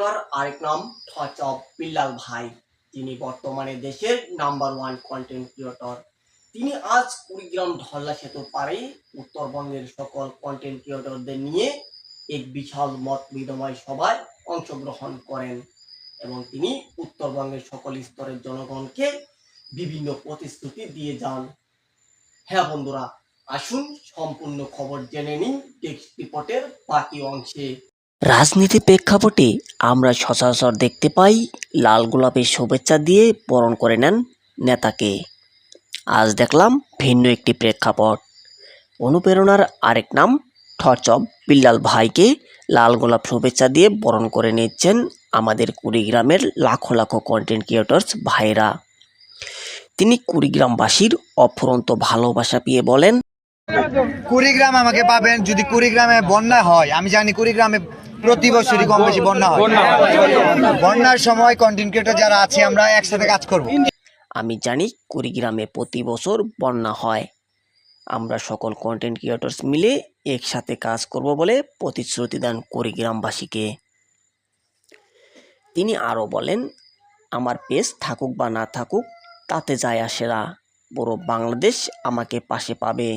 অনুপ্রেরণার আরেক নাম থচব বিল্লাল ভাই। তিনি বর্তমানে দেশের নাম্বার ওয়ান কন্টেন্ট ক্রিয়েটর। তিনি আজ কুড়িগ্রাম ধল্লা সেতু পারে উত্তরবঙ্গের সকল কন্টেন্ট ক্রিয়েটরদের নিয়ে এক বিশাল মত বিনিময় সভায় অংশগ্রহণ করেন এবং তিনি উত্তরবঙ্গের সকল স্তরের জনগণকে বিভিন্ন প্রতিশ্রুতি দিয়ে যান। হ্যাঁ বন্ধুরা, আসুন সম্পূর্ণ খবর জেনে নিন টেক্সট রিপোর্টের বাকি অংশে। রাজনীতি প্রেক্ষাপটে আমরা সচরাচর দেখতে পাই লাল গোলাপের শুভেচ্ছা দিয়ে বরণ করে নেন নেতাকে। আজ দেখলাম ভিন্ন একটি প্রেক্ষাপট। অনুপ্রেরণার আরেক নাম থচব বিল্লাল ভাইকে লাল গোলাপ শুভেচ্ছা দিয়ে বরণ করে নিচ্ছেন আমাদের কুড়িগ্রামের লাখো লাখো কন্টেন্ট ক্রিয়েটর্স ভাইরা। তিনি কুড়িগ্রামবাসীর অফুরন্ত ভালোবাসা পেয়ে বলেন, কুড়িগ্রাম আমাকে পাবেন যদি কুড়িগ্রামে বন্যা হয়। আমি জানি কুড়িগ্রামে প্রতি বছরই কম বেশি বন্যা হয়। বন্যার সময় কন্টেন্ট ক্রিয়েটর যারা আছে আমরা একসাথে কাজ করব। আমি জানি কুড়িগ্রামে প্রতি বছর বন্যা হয়। আমরা সকল কন্টেন্ট ক্রিয়েটর্স মিলে একসাথে কাজ করব বলে প্রতিশ্রুতি দেন কুড়িগ্রামবাসীকে। তিনি আরও বলেন, আমার পেজ থাকুক বা না থাকুক তাতে যায় আসে না, পুরো বাংলাদেশ আমাকে পাশে পাবে।